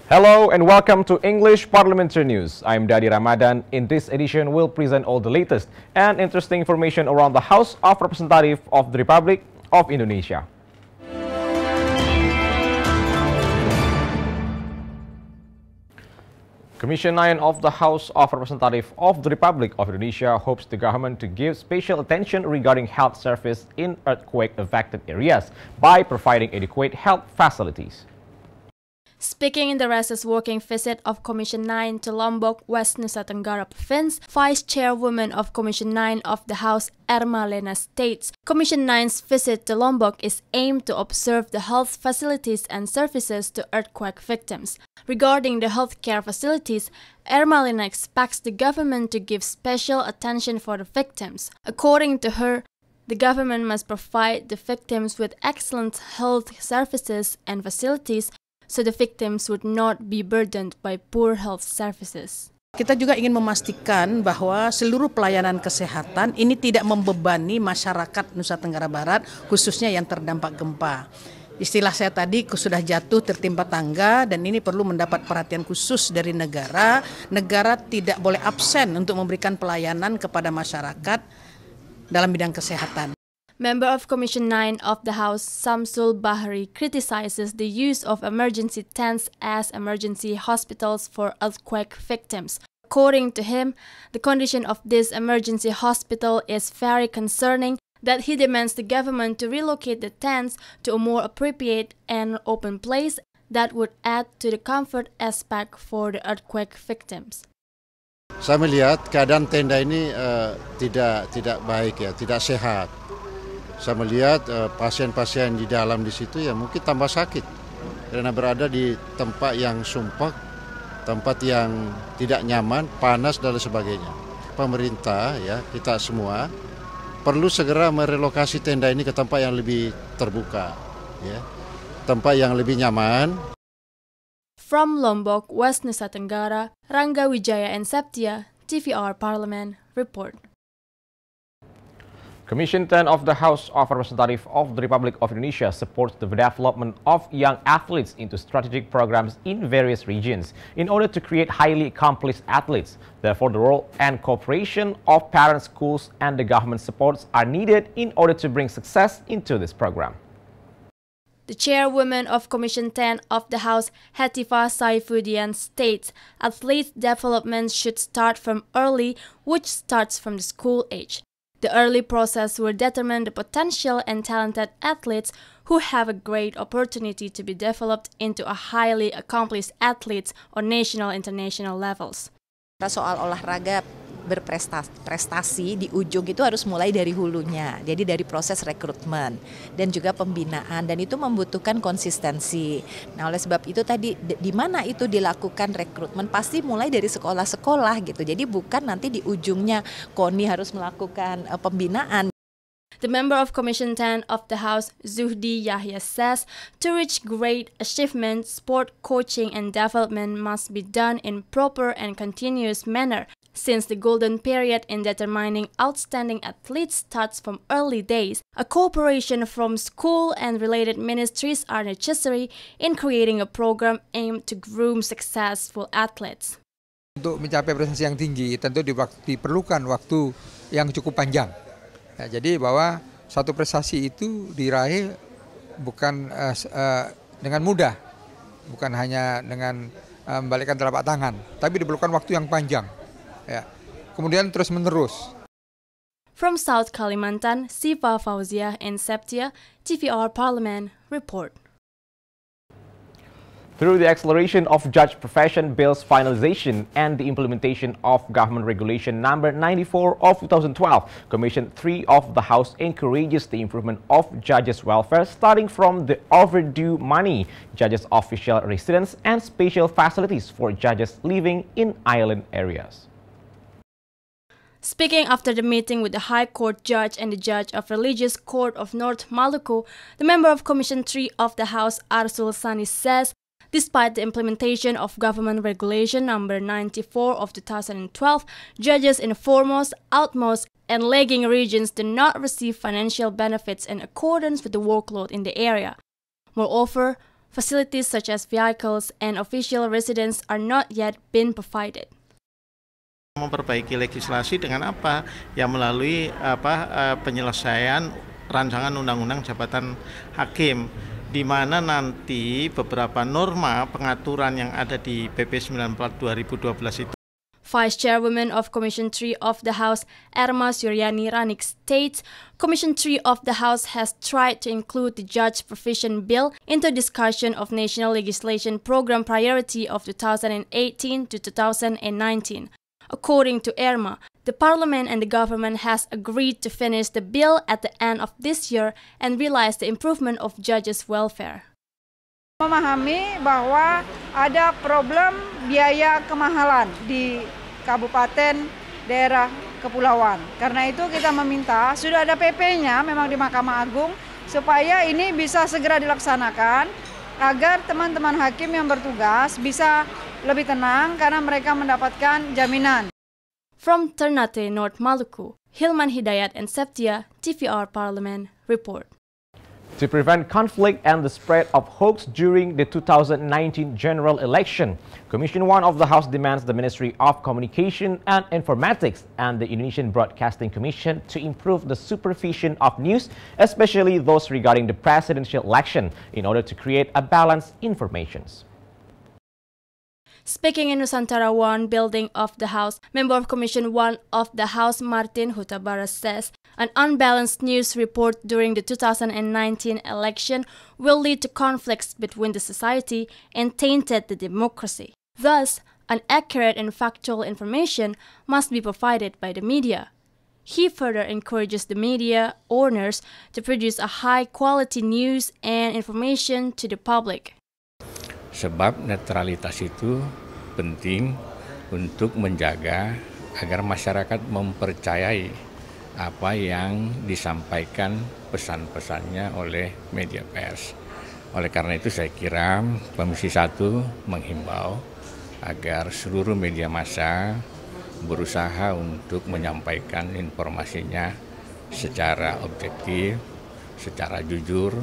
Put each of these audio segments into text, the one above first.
Hello and welcome to English Parliamentary News. I'm Dadi Ramadan. In this edition, we'll present all the latest and interesting information around the House of Representatives of the Republic of Indonesia. Commission 9 of the House of Representatives of the Republic of Indonesia hopes the government to give special attention regarding health service in earthquake-affected areas by providing adequate health facilities. Speaking in the recess working visit of Commission 9 to Lombok, West Nusa Tenggara Province, Vice Chairwoman of Commission 9 of the House, ERMALENA, states, Commission 9's visit to Lombok is aimed to observe the health facilities and services to earthquake victims. Regarding the healthcare facilities, ERMALENA expects the government to give special attention for the victims. According to her, the government must provide the victims with excellent health services and facilities so the victims would not be burdened by poor health services. Kita juga ingin memastikan bahwa seluruh pelayanan kesehatan ini tidak membebani masyarakat Nusa Tenggara Barat, khususnya yang terdampak gempa. Istilah saya tadi sudah jatuh tertimpa tangga dan ini perlu mendapat perhatian khusus dari negara. Negara tidak boleh absen untuk memberikan pelayanan kepada masyarakat dalam bidang kesehatan. Member of Commission 9 of the House, SYAMSUL BAHRI, criticizes the use of emergency tents as emergency hospitals for earthquake victims. According to him, the condition of this emergency hospital is very concerning, that he demands the government to relocate the tents to a more appropriate and open place that would add to the comfort aspect for the earthquake victims. Saya melihat keadaan tenda ini tidak baik ya, tidak sehat. Saya melihat pasien-pasien di dalam di situ ya mungkin tambah sakit karena berada di tempat yang sumpah, tempat yang tidak nyaman, panas dan sebagainya. Pemerintah ya kita semua perlu segera merelokasi tenda ini ke tempat yang lebih terbuka, ya, tempat yang lebih nyaman. From Lombok, West Nusa Tenggara, Rangga Wijaya and Septia, TVR Parliament report. Commission 10 of the House of Representatives of the Republic of Indonesia supports the development of young athletes into strategic programs in various regions in order to create highly accomplished athletes. Therefore, the role and cooperation of parents, schools, and the government supports are needed in order to bring success into this program. The chairwoman of Commission 10 of the House, HETIFAH SYAIFUDIAN, states athletes' development should start from early, which starts from the school age. The early process will determine the potential and talented athletes who have a great opportunity to be developed into a highly accomplished athletes on national and international levels. Soal olahraga berprestasi di ujung itu harus mulai dari hulunya, jadi dari proses rekrutmen dan juga pembinaan, dan itu membutuhkan konsistensi. Nah, oleh sebab itu tadi di mana itu dilakukan rekrutmen pasti mulai dari sekolah-sekolah gitu. Jadi bukan nanti di ujungnya KONI harus melakukan pembinaan. The member of Commission 10 of the House, ZUHDI YAHYA, says to reach great achievement, sport coaching and development must be done in proper and continuous manner, since the golden period in determining outstanding athletes starts from early days. A cooperation from school and related ministries are necessary in creating a program aimed to groom successful athletes. Untuk mencapai prestasi yang tinggi tentu diperlukan waktu yang cukup panjang. Ya, jadi bahwa satu prestasi itu diraih bukan dengan mudah, bukan hanya dengan membalikkan telapak tangan, tapi diperlukan waktu yang panjang. Ya. Kemudian terus menerus. From South Kalimantan, Siva Fauzia and Septia, TVR Parliament report. Through the acceleration of judge profession bill's finalization and the implementation of Government Regulation Number 94 of 2012, Commission 3 of the House encourages the improvement of judges' welfare starting from the overdue money, judges' official residence, and special facilities for judges living in island areas. Speaking after the meeting with the High Court Judge and the Judge of Religious Court of North Maluku, the member of Commission 3 of the House, ARSUL SANI, says, despite the implementation of Government Regulation Number 94 of 2012, judges in the foremost, outmost, and lagging regions do not receive financial benefits in accordance with the workload in the area. Moreover, Facilities such as vehicles and official residence are not yet been provided. Memperbaiki legislasi dengan apa? Ya melalui penyelesaian rancangan undang-undang jabatan hakim, di mana nanti beberapa norma pengaturan yang ada di PP 94 2012 itu. Vice Chairwoman of Commission 3 of the House, ERMA SURYANI RANIK states, Commission 3 of the House has tried to include the Judge Provision Bill into discussion of National Legislation Program Priority of 2018 to 2019. According to ERMA, the Parliament and the government has agreed to finish the bill at the end of this year and realize the improvement of judges' welfare. Memahami bahwa ada problem biaya kemahalan di kabupaten, daerah, kepulauan. Karena itu kita meminta, sudah ada PP-nya memang di Mahkamah Agung, supaya ini bisa segera dilaksanakan, agar teman-teman hakim yang bertugas bisa lebih tenang karena mereka mendapatkan jaminan. From Ternate, North Maluku, Hilman Hidayat and Septia, TVR Parliament, report. To prevent conflict and the spread of hoax during the 2019 general election, Commission 1 of the House demands the Ministry of Communication and Informatics and the Indonesian Broadcasting Commission to improve the supervision of news, especially those regarding the presidential election, in order to create a balanced information. Speaking in Nusantara 1 building of the House, member of Commission 1 of the House Martin HUTABARAT says an unbalanced news report during the 2019 election will lead to conflicts between the society and tainted the democracy. Thus, an accurate and factual information must be provided by the media. He further encourages the media owners to produce a high-quality news and information to the public. Sebab netralitas itu penting untuk menjaga agar masyarakat mempercayai apa yang disampaikan pesan-pesannya oleh media pers. Oleh karena itu saya kira Komisi 1 menghimbau agar seluruh media massa berusaha untuk menyampaikan informasinya secara objektif, secara jujur.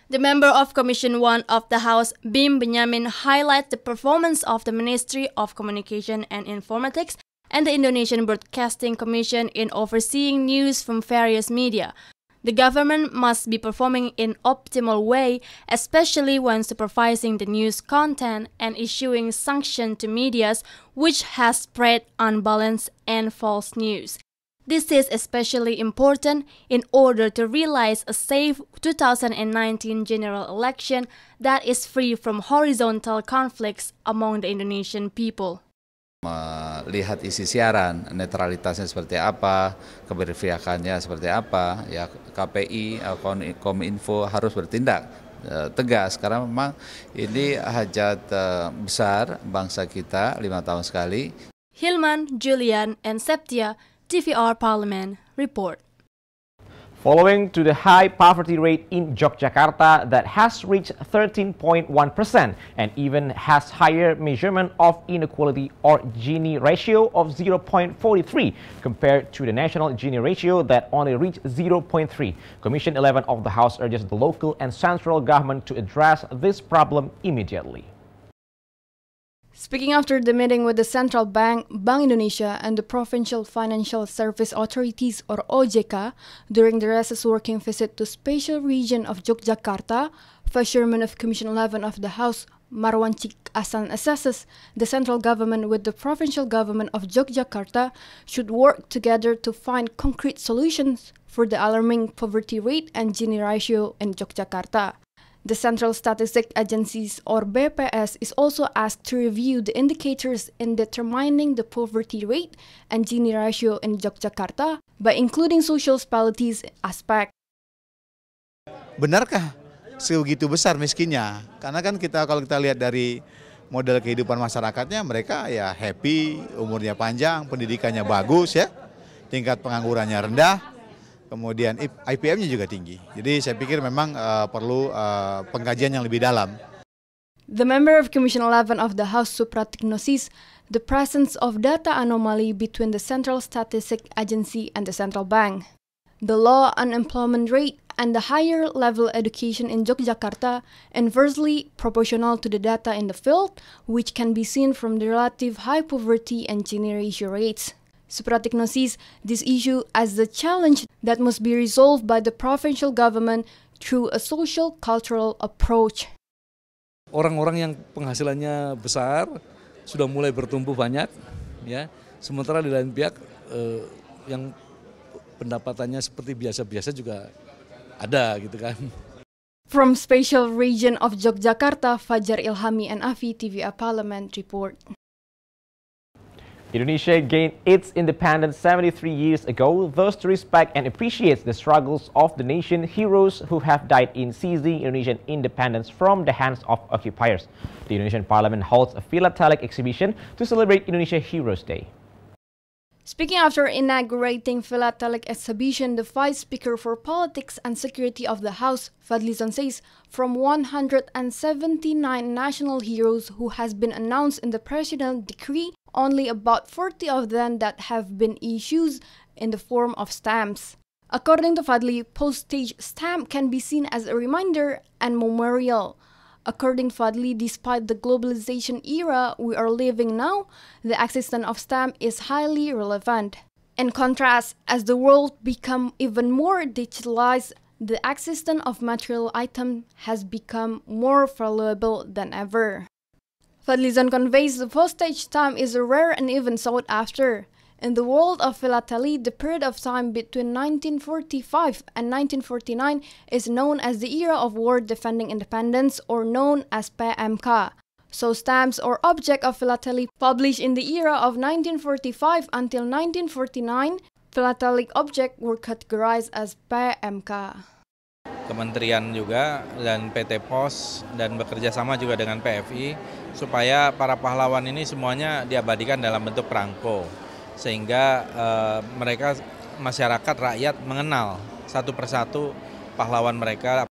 The member of Commission 1 of the House, BIEM Benyamin, highlights the performance of the Ministry of Communication and Informatics and the Indonesian Broadcasting Commission in overseeing news from various media. The government must be performing in optimal way, especially when supervising the news content and issuing sanction to medias which has spread unbalanced and false news. This is especially important in order to realize a safe 2019 general election that is free from horizontal conflicts among the Indonesian people. Melihat isi siaran, netralitasnya seperti apa, keberpihakannya seperti apa, ya KPI, Kominfo harus bertindak tegas karena memang ini hajat besar bangsa kita 5 tahun sekali. Hilman, Julian, and Septia, TVR Parliament, report. Following to the high poverty rate in Yogyakarta that has reached 13.1% and even has higher measurement of inequality or Gini ratio of 0.43 compared to the national Gini ratio that only reached 0.3. Commission 11 of the House urges the local and central government to address this problem immediately. Speaking after the meeting with the Central Bank, Bank Indonesia, and the Provincial Financial Service Authorities or OJK during the recess working visit to special region of Yogyakarta, Vice Chairman of Commission 11 of the House, MARWAN ASAN assesses the central government with the provincial government of Yogyakarta should work together to find concrete solutions for the alarming poverty rate and Gini ratio in Yogyakarta. The Central Statistic Agencies or BPS is also asked to review the indicators in determining the poverty rate and Gini ratio in Yogyakarta by including social spalities aspect. Benarkah sebegitu besar miskinnya? Karena kan kalau kita lihat dari model kehidupan masyarakatnya, mereka ya happy, umurnya panjang, pendidikannya bagus ya, tingkat penganggurannya rendah. Kemudian IPM-nya juga tinggi. Jadi saya pikir memang perlu pengkajian yang lebih dalam. The member of Commission 11 of the House Supratiknosis the presence of data anomaly between the Central Statistic Agency and the Central Bank. The low unemployment rate and the higher level education in Yogyakarta inversely proportional to the data in the field, which can be seen from the relative high poverty and gini ratio rates. Supratikno sees this issue as the challenge that must be resolved by the provincial government through a social cultural approach. Orang-orang yang penghasilannya besar sudah mulai bertumbuh banyak, ya. Sementara di lain pihak yang pendapatannya seperti biasa-biasa juga ada, gitu kan. From Special Region of Yogyakarta, Fajar Ilhami and Afi, TVA Parliament report. Indonesia gained its independence 73 years ago, thus to respect and appreciate the struggles of the nation heroes who have died in seizing Indonesian independence from the hands of occupiers. The Indonesian Parliament holds a philatelic exhibition to celebrate Indonesia Heroes Day. Speaking after inaugurating philatelic exhibition, the Vice Speaker for Politics and Security of the House, Fadlizon, says from 179 national heroes who has been announced in the presidential decree, only about 40 of them that have been issued in the form of stamps. According to Fadli, postage stamp can be seen as a reminder and memorial. According to Fadli, despite the globalization era we are living now, the existence of stamp is highly relevant. In contrast, as the world becomes even more digitalized, the existence of material item has become more valuable than ever. Fadlizon conveys the postage stamp is rare and even sought after. In the world of philately, the period of time between 1945 and 1949 is known as the era of war defending independence, or known as PMK. So stamps or object of philately published in the era of 1945 until 1949, philatelic objects were categorized as PMK. Kementerian juga dan PT POS dan bekerja sama juga dengan PFI supaya para pahlawan ini semuanya diabadikan dalam bentuk perangko. Sehingga mereka, masyarakat, rakyat mengenal satu persatu pahlawan mereka.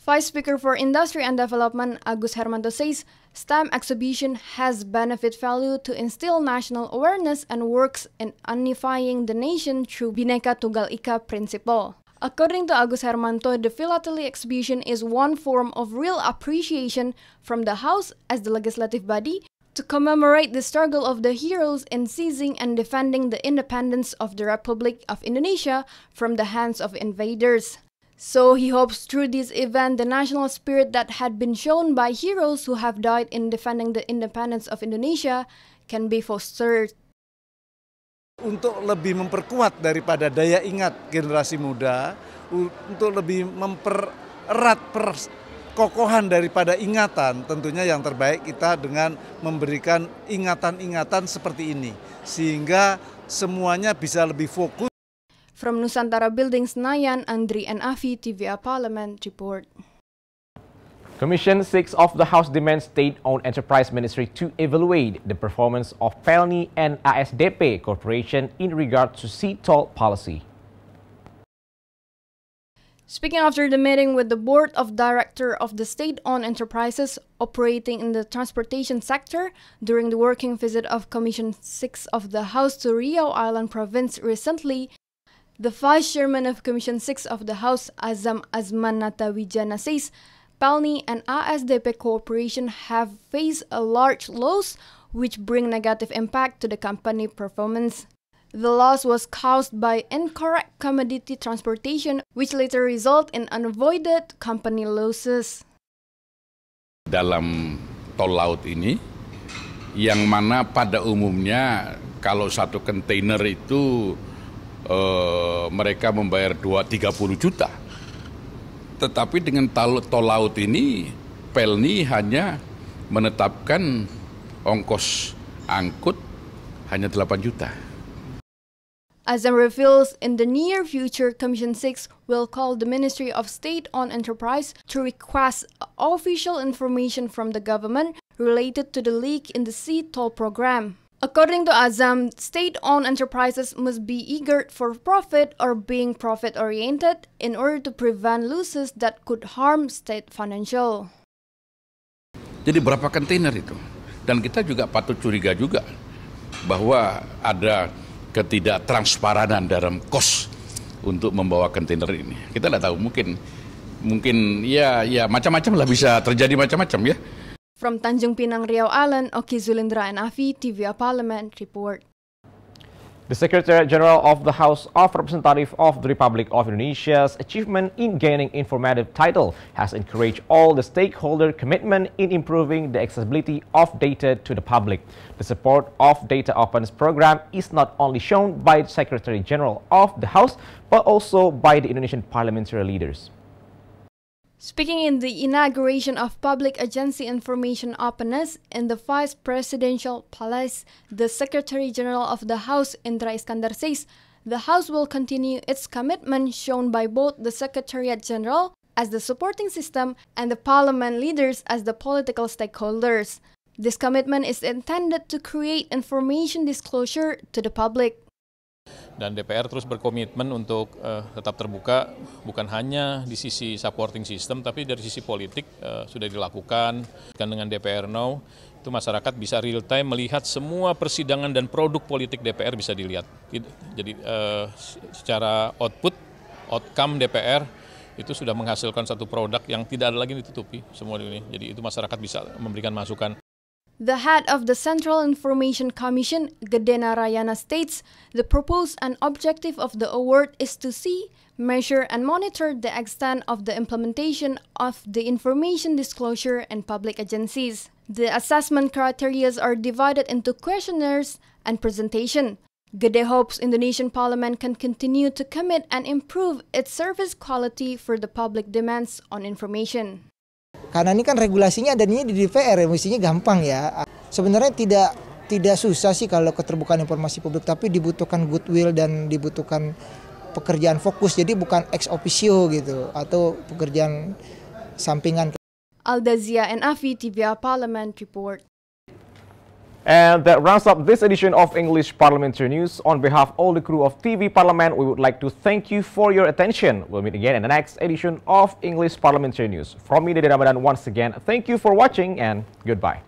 Vice Speaker for Industry and Development Agus Hermanto says stamp exhibition has benefit value to instill national awareness and works in unifying the nation through Bhinneka Tunggal Ika principle. According to Agus Hermanto, the philately exhibition is one form of real appreciation from the House as the legislative body to commemorate the struggle of the heroes in seizing and defending the independence of the Republic of Indonesia from the hands of invaders. So he hopes through this event the national spirit that had been shown by heroes who have died in defending the independence of Indonesia can be fostered. Untuk lebih memperkuat daripada daya ingat generasi muda, untuk lebih mempererat kokohan daripada ingatan, tentunya yang terbaik kita dengan memberikan ingatan-ingatan seperti ini, sehingga semuanya bisa lebih fokus. From Nusantara Building Senayan, Andri and Afi, TVA Parliament report. Commission 6 of the House demands State-owned Enterprise Ministry to evaluate the performance of PELNI and ASDP Corporation in regard to sea toll policy. Speaking after the meeting with the Board of Directors of the state-owned enterprises operating in the transportation sector during the working visit of Commission 6 of the House to Riau Island Province recently, the Vice Chairman of Commission 6 of the House, Azam Azmanata Wijana, says PELNI and ASDP Corporation have faced a large loss which bring negative impact to the company performance. The loss was caused by incorrect commodity transportation, which later result in unavoided company losses. Dalam tol laut ini, yang mana pada umumnya kalau satu kontainer itu mereka membayar 30 juta. Tetapi dengan tol laut ini, PELNI hanya menetapkan ongkos angkut hanya 8 juta. Azam reveals in the near future, Commission 6 will call the Ministry of State-owned Enterprise to request official information from the government related to the leak in the sea toll program. According to Azam, state-owned enterprises must be eager for profit or being profit-oriented in order to prevent losses that could harm state financial. Jadi berapa kontainer itu? Dan kita juga patut curiga juga bahwa ada ketidaktransparan dalam kos untuk membawa kontainer ini. Kita tidak tahu, mungkin ya macam-macam lah, bisa terjadi macam-macam ya. From Tanjung Pinang, Riau Island, Oki Zulindra and Afi, TVA Parliament report. The Secretary General of the House of Representatives of the Republic of Indonesia's achievement in gaining informative title has encouraged all the stakeholder commitment in improving the accessibility of data to the public. The support of Data Openness program is not only shown by the Secretary General of the House, but also by the Indonesian parliamentary leaders. Speaking in the inauguration of Public Agency Information Openness in the Vice Presidential Palace, the Secretary General of the House, Indra Iskandar, says the House will continue its commitment shown by both the Secretariat General as the supporting system and the Parliament leaders as the political stakeholders. This commitment is intended to create information disclosure to the public. Dan DPR terus berkomitmen untuk tetap terbuka, bukan hanya di sisi supporting system, tapi dari sisi politik sudah dilakukan. Dengan DPR Now, itu masyarakat bisa real time melihat semua persidangan dan produk politik DPR bisa dilihat. Jadi secara outcome DPR itu sudah menghasilkan satu produk yang tidak ada lagi ditutupi semua ini. Jadi itu masyarakat bisa memberikan masukan. The head of the Central Information Commission, Gede Narayana, states the purpose and objective of the award is to see, measure, and monitor the extent of the implementation of the information disclosure in public agencies. The assessment criteria are divided into questionnaires and presentation. Gede hopes Indonesian Parliament can continue to commit and improve its service quality for the public demands on information. Karena ini kan regulasinya adanya di DPR, mestinya gampang ya. Sebenarnya tidak susah sih kalau keterbukaan informasi publik, tapi dibutuhkan goodwill dan dibutuhkan pekerjaan fokus. Jadi bukan ex officio gitu atau pekerjaan sampingan. Aldazia and Afi, TVA Parliament report. And that rounds up this edition of English Parliamentary News. On behalf of all the crew of TV Parliament, we would like to thank you for your attention. We'll meet again in the next edition of English Parliamentary News. From me, Dede Ramadan, once again, thank you for watching and goodbye.